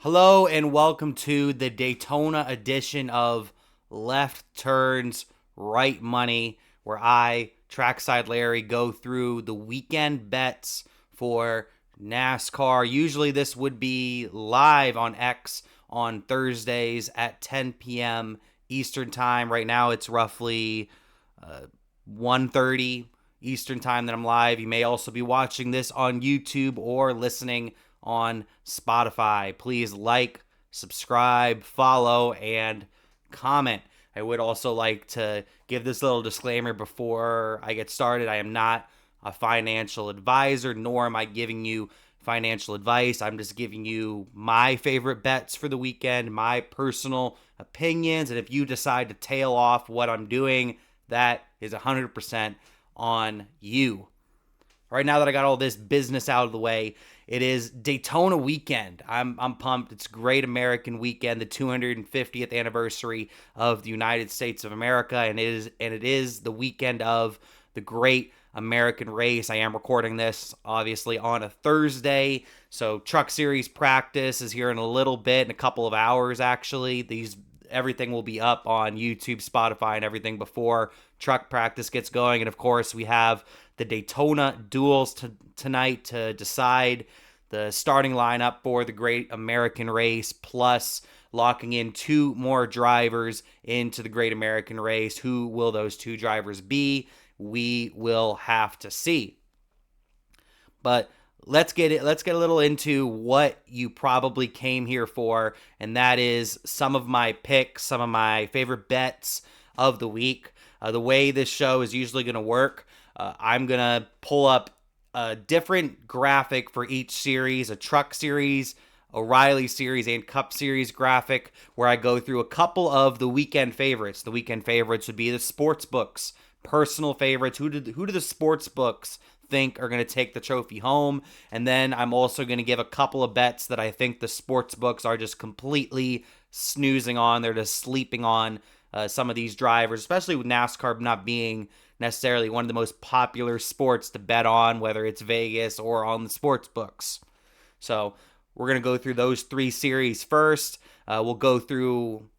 Hello and welcome to the Daytona edition of Left Turns Right Money, where I, Trackside Larry, go through the weekend bets for NASCAR. Usually this would be live on X on Thursdays at 10 p.m. Eastern Time. Right now it's roughly 1:30 Eastern Time that I'm live. You may also be watching this on YouTube or listening on Spotify. Please like, subscribe, follow, and comment. I would also like to give this little disclaimer before I get started. I am not a financial advisor, nor am I giving you financial advice. I'm just giving you my favorite bets for the weekend, my personal opinions, and if you decide to tail off what I'm doing, that is 100% on you. Right now that I got all this business out of the way, it is Daytona weekend. I'm pumped. It's Great American Weekend, the 250th anniversary of the United States of America, and it is the weekend of the Great American Race. I am recording this obviously on a Thursday, so Truck Series practice is here in a little bit, in a couple of hours actually. Everything will be up on YouTube, Spotify, and everything before truck practice gets going. And of course, we have the Daytona duels tonight to decide the starting lineup for the Great American Race, plus locking in two more drivers into the Great American Race. Who will those two drivers be? We will have to see. But let's get a little into what you probably came here for, and that is some of my picks, some of my favorite bets of the week. The way this show is usually going to work, I'm going to pull up a different graphic for each series, a Truck Series, O'Reilly Series, and Cup Series graphic, where I go through a couple of the weekend favorites. The weekend favorites would be the Sportsbooks, personal favorites. Who do the Sportsbooks think are going to take the trophy home? And then I'm also going to give a couple of bets that I think the sports books are just completely snoozing on. They're just sleeping on some of these drivers, especially with NASCAR not being necessarily one of the most popular sports to bet on, whether it's Vegas or on the sports books. So we're going to go through those three series first. We'll go through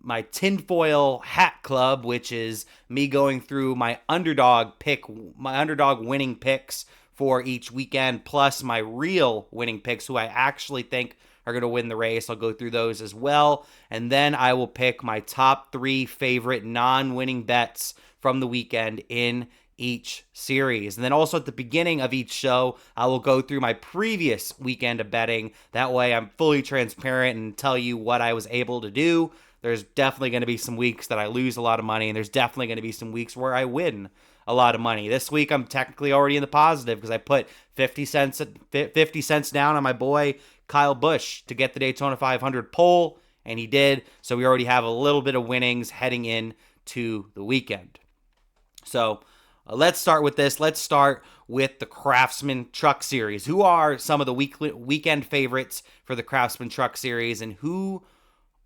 my tinfoil hat club, which is me going through my underdog winning picks for each weekend, plus my real winning picks, who I actually think are going to win the race. I'll go through those as well. And then I will pick my top three favorite non-winning bets from the weekend in each series. And then also at the beginning of each show, I will go through my previous weekend of betting. That way I'm fully transparent and tell you what I was able to do. There's definitely going to be some weeks that I lose a lot of money, and there's definitely going to be some weeks where I win a lot of money. This week I'm technically already in the positive because I put 50 cents down on my boy Kyle Busch to get the Daytona 500 pole, and he did. So we already have a little bit of winnings heading in to the weekend. So let's start with this. Let's start with the Craftsman Truck Series. Who are some of the weekend favorites for the Craftsman Truck Series, and who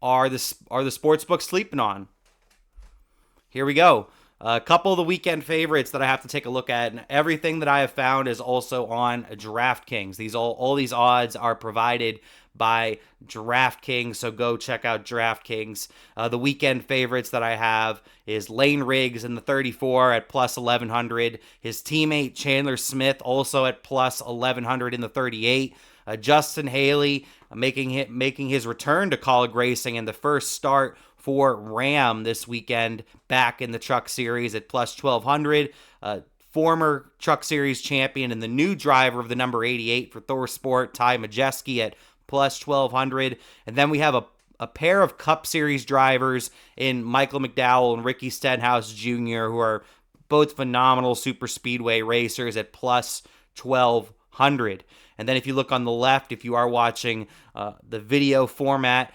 are the sports books sleeping on? Here we go. A couple of the weekend favorites that I have to take a look at, and everything that I have found is also on DraftKings. All these odds are provided by DraftKings, so go check out DraftKings. The weekend favorites that I have is Lane Riggs in the 34 at plus 1100. His teammate Chandler Smith also at plus 1100 in the 38. Justin Haley making his return to college racing in the first start for Ram this weekend back in the Truck Series at plus 1200. Former Truck Series champion and the new driver of the number 88 for Thor Sport, Ty Majeski at plus 1200. And then we have a pair of Cup Series drivers in Michael McDowell and Ricky Stenhouse Jr., who are both phenomenal super speedway racers at plus 1200. And then if you look on the left, if you are watching the video format,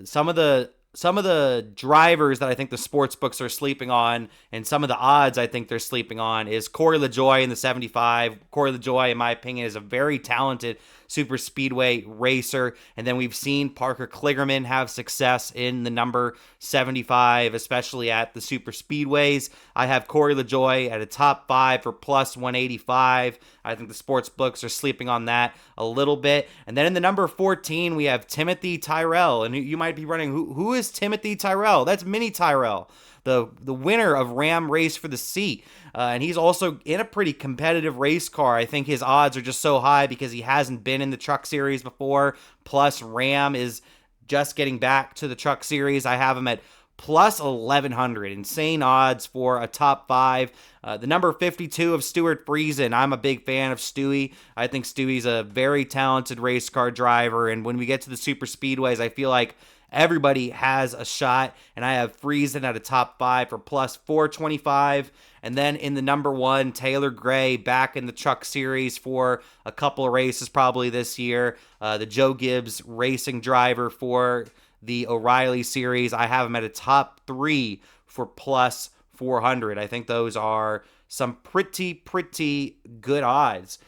some of the drivers that I think the sports books are sleeping on, and some of the odds I think they're sleeping on, is Corey LaJoie in the 75. Corey LaJoie, in my opinion, is a very talented super speedway racer. And then we've seen Parker Kligerman have success in the number 75, especially at the super speedways. I have Corey LaJoie at a top 5 for plus 185. I think the sports books are sleeping on that a little bit. And then in the number 14, we have Timothy Tyrrell. And you might be running, who is Timothy Tyrrell? That's Mini Tyrrell, the winner of Ram Race for the Sea. And he's also in a pretty competitive race car. I think his odds are just so high because he hasn't been in the Truck Series before. Plus, Ram is just getting back to the Truck Series. I have him at plus 1,100. Insane odds for a top 5. The number 52 of Stuart Friesen. I'm a big fan of Stewie. I think Stewie's a very talented race car driver. And when we get to the super speedways, I feel like everybody has a shot. And I have Friesen at a top 5 for plus 425. And then in the number 1, Taylor Gray back in the Truck Series for a couple of races probably this year. The Joe Gibbs racing driver for the O'Reilly Series. I have him at a top 3 for plus 400. I think those are some pretty good odds.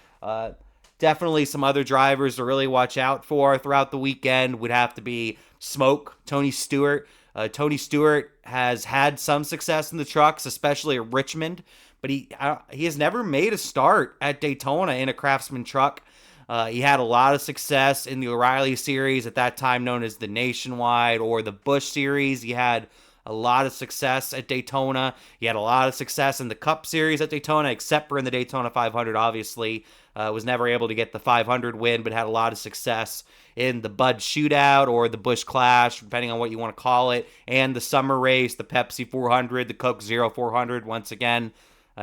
Definitely some other drivers to really watch out for throughout the weekend would have to be Smoke, Tony Stewart. Tony Stewart has had some success in the trucks, especially at Richmond, but he has never made a start at Daytona in a Craftsman truck. He had a lot of success in the O'Reilly Series, at that time known as the Nationwide or the Busch Series. He had a lot of success at Daytona. He had a lot of success in the Cup Series at Daytona, except for in the Daytona 500, obviously. Was never able to get the 500 win, but had a lot of success in the Bud Shootout or the Busch Clash, depending on what you want to call it, and the Summer Race, the Pepsi 400, the Coke Zero 400, once again,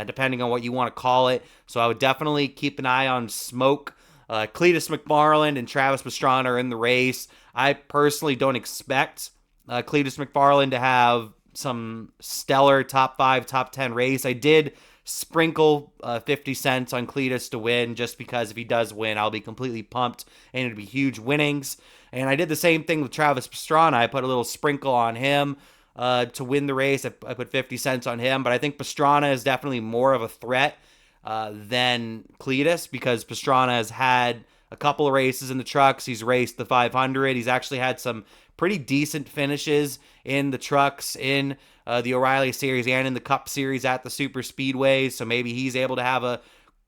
depending on what you want to call it. So I would definitely keep an eye on Smoke. Cletus McFarland and Travis Pastrana are in the race. I personally don't expect Cletus McFarland to have some stellar top 5, top 10 race. I did sprinkle 50 cents on Cletus to win, just because if he does win, I'll be completely pumped and it'd be huge winnings. And I did the same thing with Travis Pastrana. I put a little sprinkle on him to win the race. I put 50 cents on him, but I think Pastrana is definitely more of a threat than Cletus, because Pastrana has had a couple of races in the trucks. He's raced the 500. He's actually had some pretty decent finishes in the trucks in the O'Reilly Series and in the Cup Series at the super speedways. So maybe he's able to have a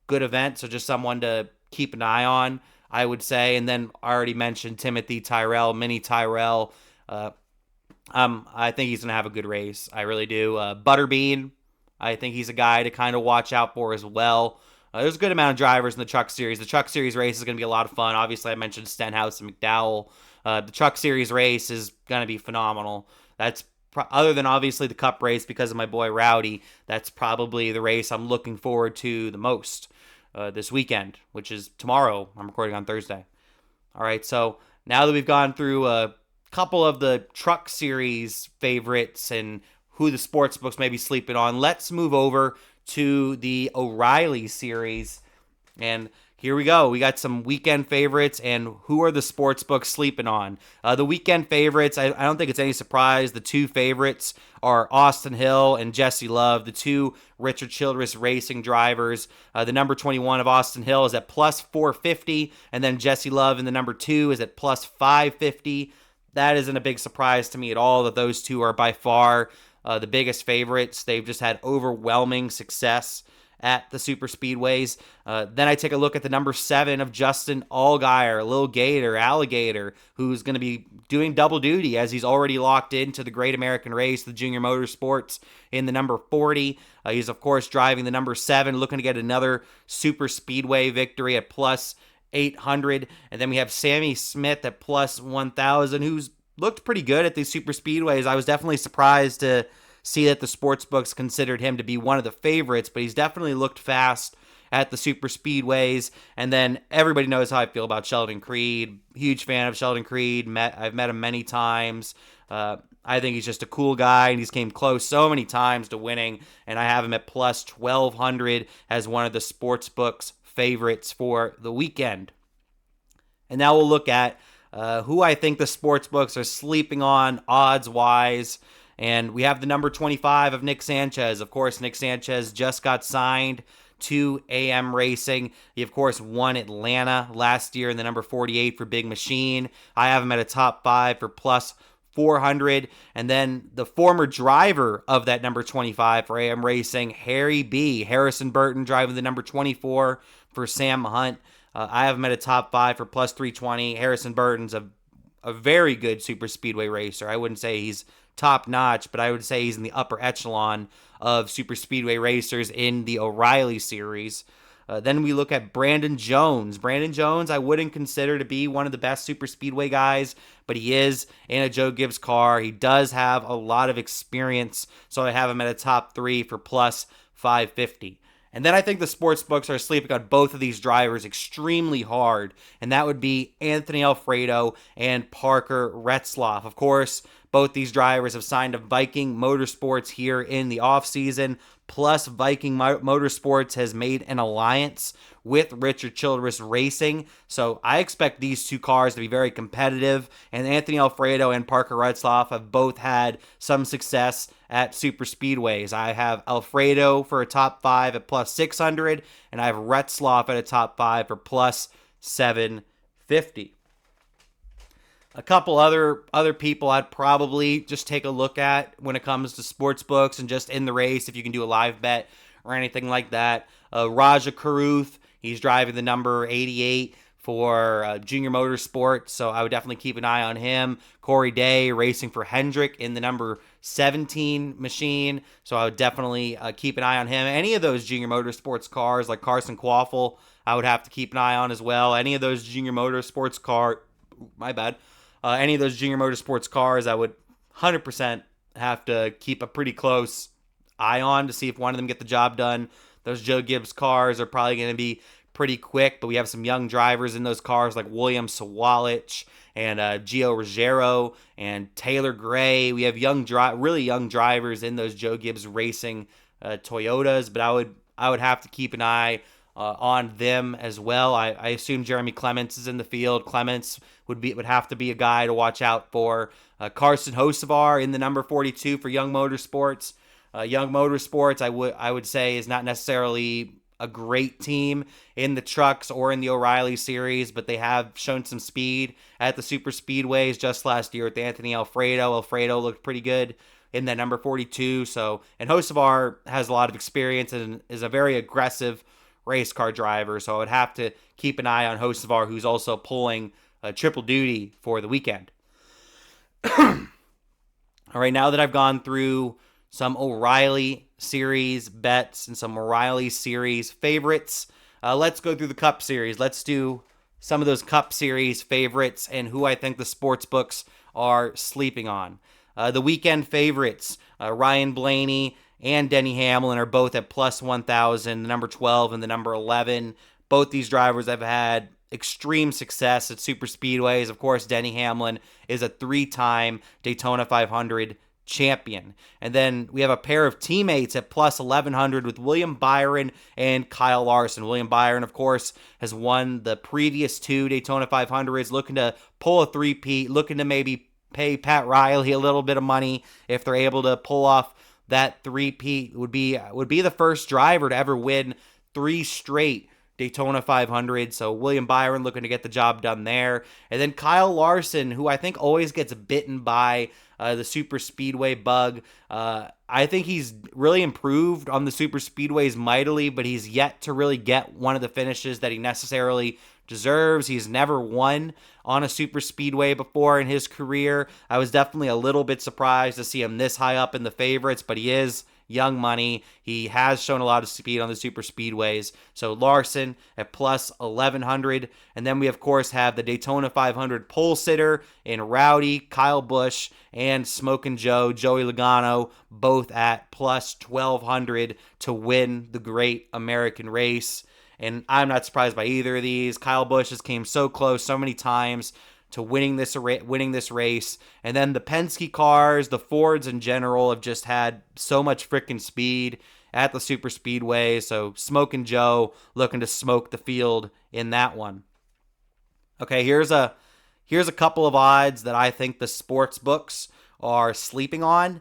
good event. So just someone to keep an eye on, I would say. And then I already mentioned Timothy Tyrrell, Mini Tyrrell. I think he's going to have a good race. I really do. Butterbean, I think he's a guy to kind of watch out for as well. There's a good amount of drivers in the Truck Series. The Truck Series race is going to be a lot of fun. Obviously, I mentioned Stenhouse and McDowell. The Truck Series race is going to be phenomenal. That's other than obviously the Cup race because of my boy Rowdy. That's probably the race I'm looking forward to the most this weekend, which is tomorrow. I'm recording on Thursday. All right, so now that we've gone through a couple of the Truck Series favorites and who the sports books may be sleeping on, let's move over to the O'Reilly Series. And here we go. We got some weekend favorites, and who are the sports books sleeping on? The weekend favorites, I don't think it's any surprise. The two favorites are Austin Hill and Jesse Love, the two Richard Childress racing drivers. The number 21 of Austin Hill is at plus 450, and then Jesse Love in the number 2 is at plus 550. That isn't a big surprise to me at all that those two are by far the biggest favorites. They've just had overwhelming success at the super speedways. Then I take a look at the number 7 of Justin Allgaier, Lil Gator, Alligator, who's going to be doing double duty as he's already locked into the Great American Race, the Junior Motorsports, in the number 40. He's, of course, driving the number 7, looking to get another super speedway victory at plus 800. And then we have Sammy Smith at plus 1,000, who's looked pretty good at these super speedways. I was definitely surprised to see that the sports books considered him to be one of the favorites, but he's definitely looked fast at the super speedways. And then everybody knows how I feel about Sheldon Creed. Huge fan of Sheldon Creed. I've met him many times. I think he's just a cool guy, and he's came close so many times to winning. And I have him at plus 1,200 as one of the sports books favorites for the weekend. And now we'll look at who I think the sports books are sleeping on odds-wise. And we have the number 25 of Nick Sanchez. Of course, Nick Sanchez just got signed to AM Racing. He, of course, won Atlanta last year in the number 48 for Big Machine. I have him at a top 5 for plus 400. And then the former driver of that number 25 for AM Racing, Harry B. Harrison Burton, driving the number 24 for Sam Hunt. I have him at a top 5 for plus 320. Harrison Burton's a very good super speedway racer. I wouldn't say he's top notch, but I would say he's in the upper echelon of super speedway racers in the O'Reilly series. Then we look at Brandon Jones. Brandon Jones, I wouldn't consider to be one of the best super speedway guys, but he is in a Joe Gibbs car. He does have a lot of experience, so I have him at a top 3 for plus 550. And then I think the sports books are sleeping on both of these drivers extremely hard, and that would be Anthony Alfredo and Parker Retzlaff. Of course, both these drivers have signed to Viking Motorsports here in the offseason, plus Viking Motorsports has made an alliance with Richard Childress Racing, so I expect these two cars to be very competitive, and Anthony Alfredo and Parker Retzlaff have both had some success at super speedways. I have Alfredo for a top 5 at plus 600, and I have Retzlaff at a top 5 for plus 750. A couple other people I'd probably just take a look at when it comes to sports books and just in the race, if you can do a live bet or anything like that. Raja Karuth, he's driving the number 88 for Junior Motorsports, so I would definitely keep an eye on him. Corey Day racing for Hendrick in the number 17 machine, so I would definitely keep an eye on him. Any of those Junior Motorsports cars, like Carson Quaffle, I would have to keep an eye on as well. Any of those Junior Motorsports any of those Junior Motorsports cars, I would 100% have to keep a pretty close eye on to see if one of them get the job done. Those Joe Gibbs cars are probably going to be pretty quick, but we have some young drivers in those cars like William Sawalich and Gio Ruggiero and Taylor Gray. We have really young drivers in those Joe Gibbs Racing Toyotas, but I would have to keep an eye on them as well. I assume Jeremy Clements is in the field. Clements would have to be a guy to watch out for. Carson Hocevar in the number 42 for Young Motorsports. Young Motorsports, I would say, is not necessarily a great team in the trucks or in the O'Reilly series, but they have shown some speed at the super speedways just last year with Anthony Alfredo. Alfredo looked pretty good in that number 42. And Hocevar has a lot of experience and is a very aggressive race car driver, so I would have to keep an eye on Hocevar, who's also pulling triple duty for the weekend. All right, now that I've gone through some O'Reilly series bets and some O'Reilly series favorites, let's go through the Cup Series. Let's do some of those Cup Series favorites and who I think the sports books are sleeping on. The weekend favorites, Ryan Blaney and Denny Hamlin are both at plus 1,000, the number 12 and the number 11. Both these drivers have had extreme success at super speedways. Of course, Denny Hamlin is a 3-time Daytona 500 champion. And then we have a pair of teammates at plus 1,100 with William Byron and Kyle Larson. William Byron, of course, has won the previous 2 Daytona 500s, looking to pull a three-peat, looking to maybe pay Pat Riley a little bit of money if they're able to pull off that three-peat. Would be the first driver to ever win 3 straight Daytona 500. So William Byron looking to get the job done there. And then Kyle Larson, who I think always gets bitten by the super speedway bug. I think he's really improved on the super speedways mightily, but he's yet to really get one of the finishes that he necessarily deserves. He's never won on a super speedway before in his career. I was definitely a little bit surprised to see him this high up in the favorites, but he is young money. He has shown a lot of speed on the super speedways. So Larson at plus 1,100. And then we, of course, have the Daytona 500 pole sitter in Rowdy, Kyle Busch, and Smokin' Joe, Joey Logano, both at plus 1,200 to win the Great American Race. And I'm not surprised by either of these. Kyle Busch has came so close so many times to winning this race. And then the Penske cars, the Fords in general, have just had so much freaking speed at the super speedway. So Smokin' Joe looking to smoke the field in that one. Okay, here's a couple of odds that I think the sports books are sleeping on.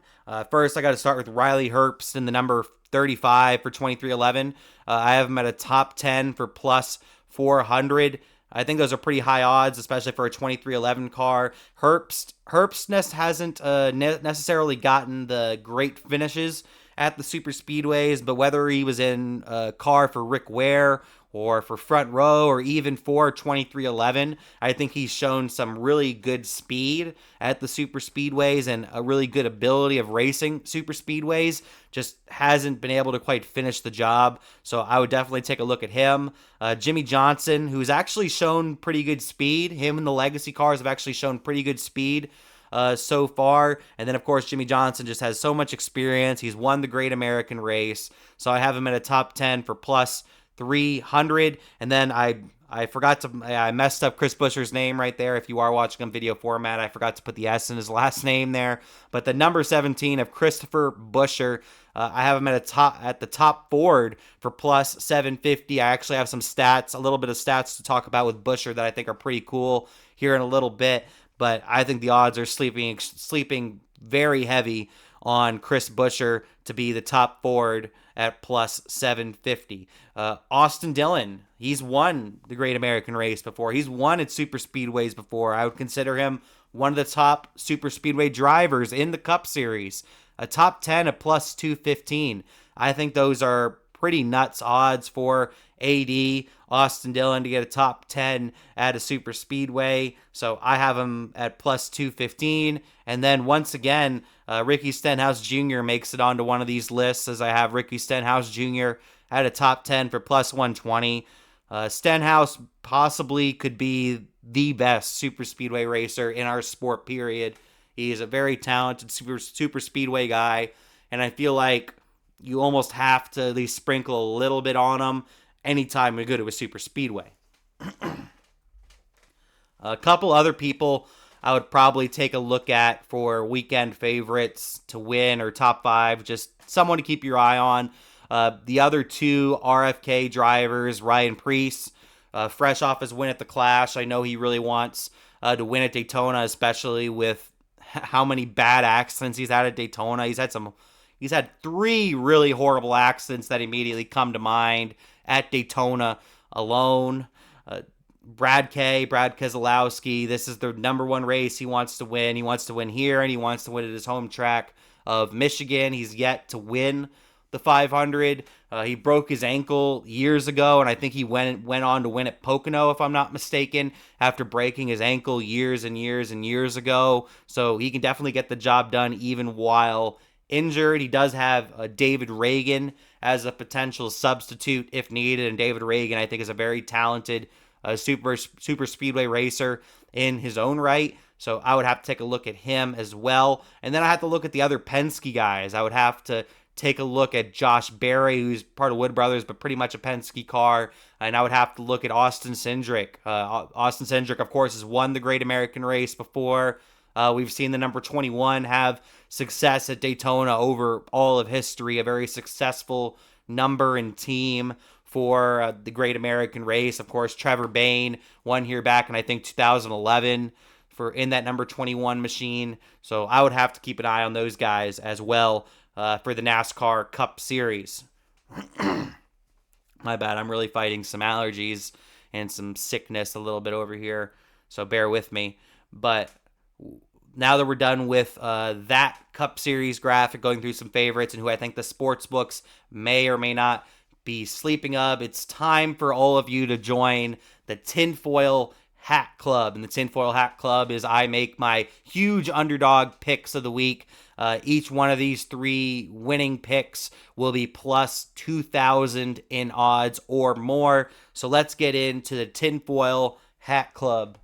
First, I got to start with Riley Herbst in the number 35 for 2311. I have him at a top 10 for plus 400. I think those are pretty high odds, especially for a 2311 car. Herbst hasn't necessarily gotten the great finishes at the super speedways, but whether he was in a car for Rick Ware or for Front Row or even for 2311, I think he's shown some really good speed at the super speedways and a really good ability of racing super speedways. Just hasn't been able to quite finish the job, so I would definitely take a look at him. Jimmy Johnson, who's actually shown pretty good speed. Him and the Legacy cars have actually shown pretty good speed so far. And then, of course, Jimmy Johnson just has so much experience. He's won the Great American Race, so I have him at a top 10 for plus 300. And then I messed up Chris Buescher's name right there. If you are watching on video format, I forgot to put the S in his last name there. But the number 17 of Christopher Buescher, I have him at the top Ford for plus 750. I actually have a little bit of stats to talk about with Buescher that I think are pretty cool here in a little bit. But I think the odds are sleeping very heavy on Chris Buescher to be the top Ford at plus 750. Austin Dillon, he's won the Great American Race before. He's won at super speedways before. I would consider him one of the top super speedway drivers in the Cup Series. A top 10 at plus 215. I think those are pretty nuts odds for AD Austin Dillon to get a top 10 at a super speedway. So I have him at plus 215. And then once again, Ricky Stenhouse Jr. makes it onto one of these lists, as I have Ricky Stenhouse Jr. at a top 10 for plus 120. Stenhouse possibly could be the best super speedway racer in our sport, period. He's a very talented super speedway guy, and I feel like you almost have to at least sprinkle a little bit on him anytime we go to a super speedway. A couple other people I would probably take a look at for weekend favorites to win or top 5, just someone to keep your eye on. The other two RFK drivers, Ryan Preece, fresh off his win at the Clash. I know he really wants to win at Daytona, especially with how many bad accidents he's had at Daytona. He's had 3 really horrible accidents that immediately come to mind at Daytona alone. Brad Keselowski, this is the number 1 race he wants to win. He wants to win here, and he wants to win at his home track of Michigan. He's yet to win the 500. He broke his ankle years ago, and I think he went on to win at Pocono, if I'm not mistaken, after breaking his ankle years and years and years ago. So he can definitely get the job done even while injured. He does have David Reagan as a potential substitute if needed, and David Reagan, I think, is a very talented super speedway racer in his own right. So I would have to take a look at him as well. And then I have to look at the other Penske guys. I would have to take a look at Josh Berry, who's part of Wood Brothers, but pretty much a Penske car. And I would have to look at Austin Cindric. Austin Cindric, of course, has won the Great American Race before. We've seen the number 21 have success at Daytona over all of history, a very successful number and team for the Great American Race. Of course, Trevor Bayne won here back in, I think, 2011 in that number 21 machine. So I would have to keep an eye on those guys as well for the NASCAR Cup Series. My bad, I'm really fighting some allergies and some sickness a little bit over here, so bear with me. But now that we're done with that Cup Series graphic, going through some favorites and who I think the sportsbooks may or may not be sleeping up, it's time for all of you to join the Tinfoil Hat Club. And the Tinfoil Hat Club is I make my huge underdog picks of the week. Each one of these 3 winning picks will be plus 2,000 in odds or more. So let's get into the Tinfoil Hat Club.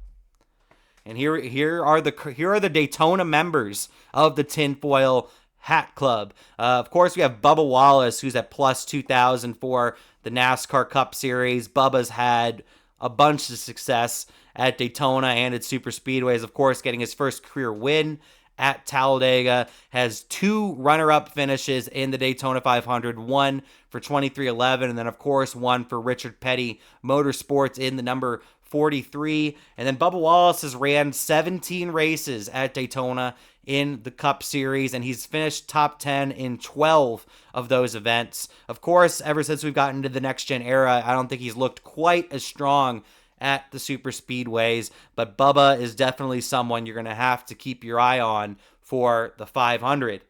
And here are the Daytona members of the Tinfoil Hat Club. Of course, we have Bubba Wallace, who's at plus 2,000 for the NASCAR Cup Series. Bubba's had a bunch of success at Daytona and at super speedways. Of course, getting his first career win at Talladega, has 2 runner-up finishes in the Daytona 500, one for 2311, and then, of course, one for Richard Petty Motorsports in the number 43. And then Bubba Wallace has ran 17 races at Daytona in the Cup Series, and he's finished top 10 in 12 of those events. Of course, ever since we've gotten to the next gen era, I don't think he's looked quite as strong at the super speedways, but Bubba is definitely someone you're going to have to keep your eye on for the 500.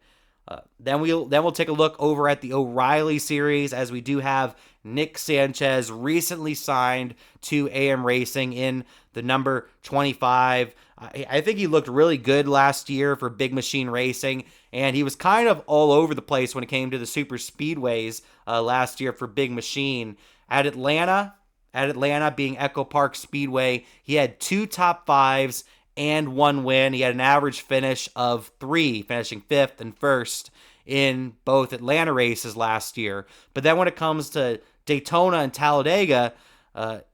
Then we'll take a look over at the O'Reilly Series, as we do have Nick Sanchez recently signed to AM Racing in the number 25. I think he looked really good last year for Big Machine Racing, and he was kind of all over the place when it came to the super speedways last year for Big Machine. At Atlanta being Echo Park Speedway, he had 2 top 5s and 1 win. He had an average finish of 3, finishing 5th and 1st in both Atlanta races last year. But then when it comes to Daytona and Talladega,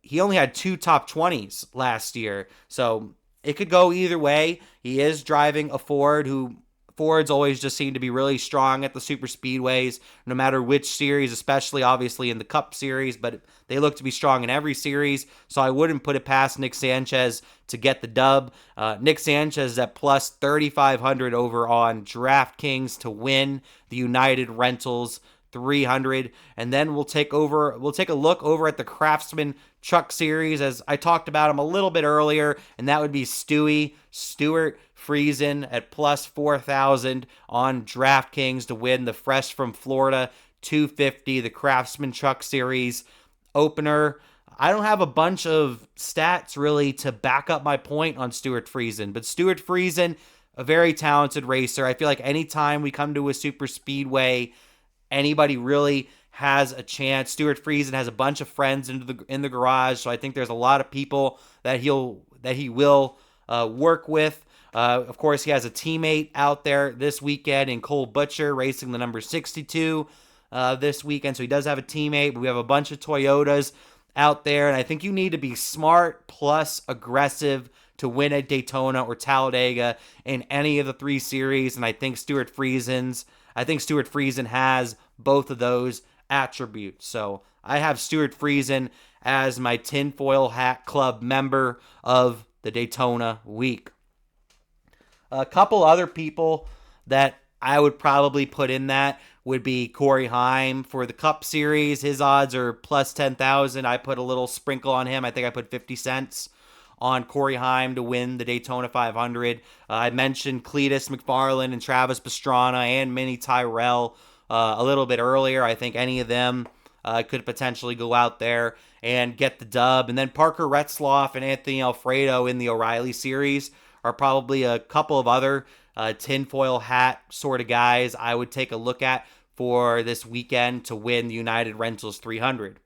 he only had 2 top 20s last year. So it could go either way. He is driving a Ford, who Fords always just seem to be really strong at the super speedways, no matter which series, especially obviously in the Cup Series, but they look to be strong in every series, so I wouldn't put it past Nick Sanchez to get the dub. Nick Sanchez is at plus 3,500 over on DraftKings to win the United Rentals 300. And then we'll take a look over at the Craftsman Truck Series, as I talked about him a little bit earlier, and that would be Stuart Friesen at plus 4,000 on DraftKings to win the Fresh from Florida 250, the Craftsman Truck Series opener. I don't have a bunch of stats really to back up my point on Stuart Friesen, but Stuart Friesen, a very talented racer. I feel like anytime we come to a super speedway, anybody really has a chance. Stuart Friesen has a bunch of friends in the garage, so I think there's a lot of people that he will work with. Of course, he has a teammate out there this weekend in Cole Butcher racing the number 62 this weekend, so he does have a teammate. But we have a bunch of Toyotas out there, and I think you need to be smart plus aggressive to win at Daytona or Talladega in any of the 3 series, and I think Stuart Friesen has both of those attributes. So I have Stuart Friesen as my Tinfoil Hat Club member of the Daytona week. A couple other people that I would probably put in that would be Corey Heim for the Cup Series. His odds are plus 10,000. I put a little sprinkle on him. I think I put 50 cents on Corey Heim to win the Daytona 500. I mentioned Cletus McFarland and Travis Pastrana and Minnie Tyrell a little bit earlier. I think any of them could potentially go out there and get the dub. And then Parker Retzloff and Anthony Alfredo in the O'Reilly Series are probably a couple of other tinfoil hat sort of guys I would take a look at for this weekend to win the United Rentals 300.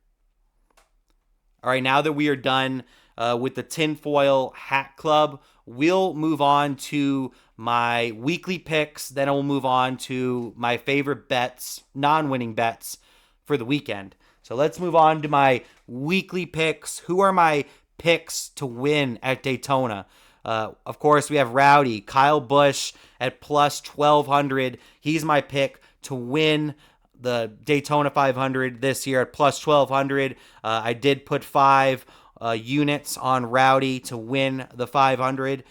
All right, now that we are done with the Tinfoil Hat Club, we'll move on to my weekly picks. Then we'll move on to my favorite bets, non-winning bets for the weekend. So let's move on to my weekly picks. Who are my picks to win at Daytona? Of course, we have Rowdy, Kyle Busch at plus 1,200. He's my pick to win the Daytona 500 this year at plus 1,200. I did put 5 units on Rowdy to win the 500.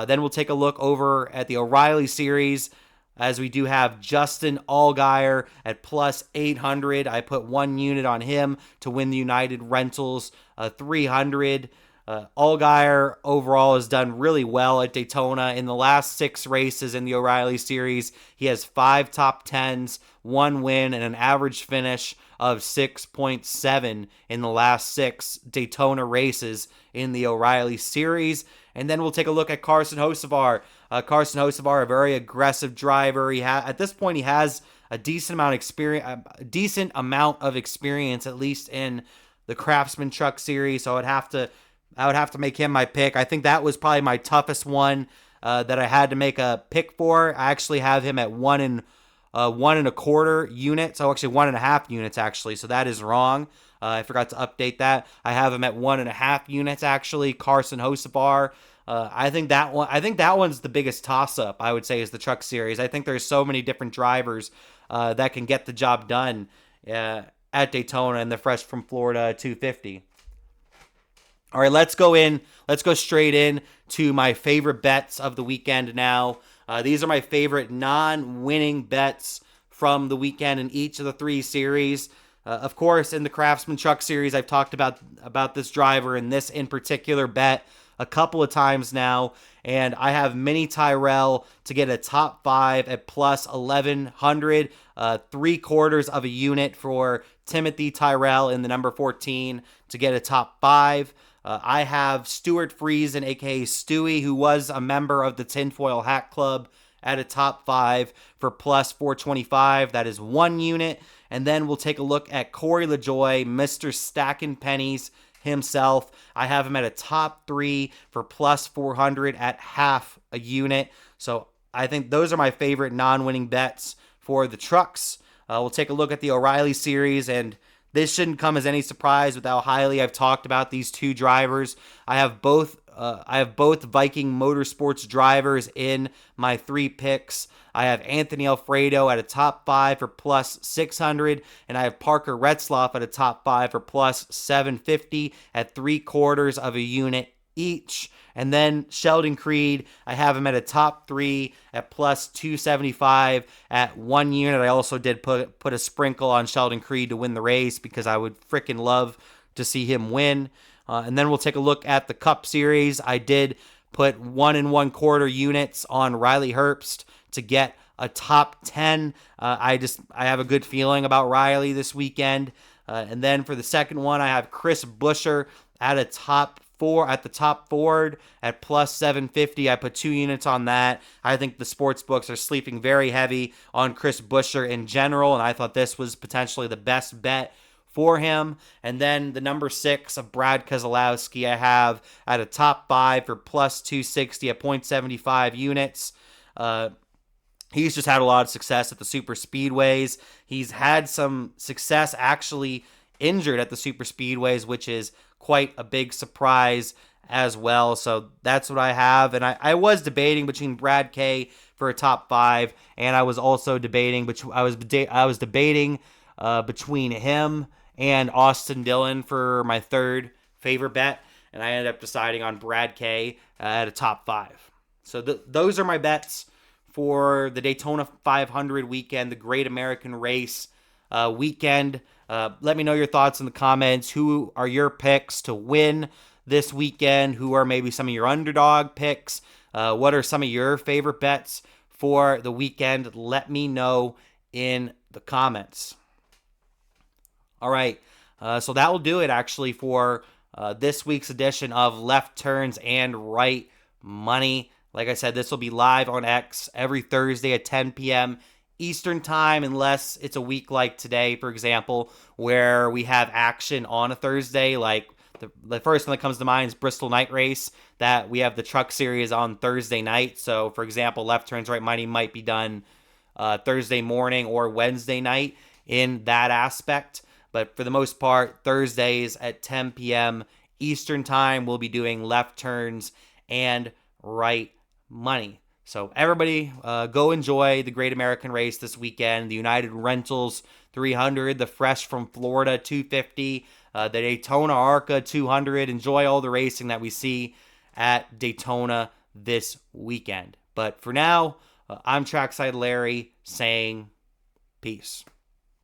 Then we'll take a look over at the O'Reilly Series, as we do have Justin Allgaier at plus 800. I put 1 unit on him to win the United Rentals 300. Allgaier overall has done really well at Daytona. In the last 6 races in the O'Reilly Series, he has 5 top 10s, 1 win, and an average finish of 6.7 in the last 6 Daytona races in the O'Reilly Series. And then we'll take a look at Carson Hocevar. Carson Hocevar, a very aggressive driver. At this point, he has a decent amount of experience, at least in the Craftsman Truck Series. So I would have to make him my pick. I think that was probably my toughest one that I had to make a pick for. I actually have him at 1.25 units. So actually 1.5 units actually. So that is wrong. I forgot to update that. I have him at 1.5 units actually. Carson Hocevar. I think that one's the biggest toss-up, I would say, is the Truck Series. I think there's so many different drivers that can get the job done at Daytona in the Fresh from Florida 250. All right, let's go in. Let's go straight in to my favorite bets of the weekend now. These are my favorite non-winning bets from the weekend in each of the three series. Of course, in the Craftsman Truck Series, I've talked about this driver and this in particular bet a couple of times now, and I have Mini Tyrell to get a top 5 at plus 1100, 3/4 of a unit for Timothy Tyrell in the number 14 to get a top 5. I have Stuart Friesen, aka Stewie, who was a member of the Tinfoil Hat Club, at a top 5 for plus 425. That is 1 unit. And then we'll take a look at Corey LaJoy, Mr. Stacking Pennies himself. I have him at a top 3 for plus 400 at half a unit. So I think those are my favorite non-winning bets for the trucks. We'll take a look at the O'Reilly series, and this shouldn't come as any surprise with how highly I've talked about these two drivers. I have both Viking Motorsports drivers in my 3 picks. I have Anthony Alfredo at a top 5 for plus 600, and I have Parker Retzlaff at a top 5 for plus 750 at 3/4 of a unit each. And then Sheldon Creed, I have him at a top 3 at plus 275 at 1 unit. I also did put a sprinkle on Sheldon Creed to win the race because I would freaking love to see him win. And then we'll take a look at the Cup Series. I did put 1 1/4 units on Riley Herbst to get a top 10. I have a good feeling about Riley this weekend. And then for the second one, I have Chris Buescher at a top 4 at the top forward at plus 750. I put 2 units on that. I think the sports books are sleeping very heavy on Chris Buescher in general, and I thought this was potentially the best bet for him. And then the number 6 of Brad Keselowski I have at a top 5 for plus 260 at 0.75 units. He's just had a lot of success at the super speedways. He's had some success actually injured at the super speedways, which is quite a big surprise as well. So that's what I have. And I was debating between Brad K for a top 5, and I was also debating between him and Austin Dillon for my third favorite bet, and I ended up deciding on Brad K at a top 5. So those are my bets for the Daytona 500 weekend, the Great American Race weekend. Let me know your thoughts in the comments. Who are your picks to win this weekend? Who are maybe some of your underdog picks? What are some of your favorite bets for the weekend? Let me know in the comments. All right, so that will do it actually for this week's edition of Left Turns and Right Money. Like I said, this will be live on X every Thursday at 10 p.m. Eastern time, unless it's a week like today, for example, where we have action on a Thursday. Like the first one that comes to mind is Bristol Night Race, that we have the Truck Series on Thursday night. So, for example, Left Turns Right Money might be done Thursday morning or Wednesday night in that aspect. But for the most part, Thursdays at 10 p.m. Eastern time, we'll be doing Left Turns and Right Money. So everybody, go enjoy the Great American Race this weekend. The United Rentals 300, the Fresh from Florida 250, the Daytona ARCA 200. Enjoy all the racing that we see at Daytona this weekend. But for now, I'm Trackside Larry saying peace.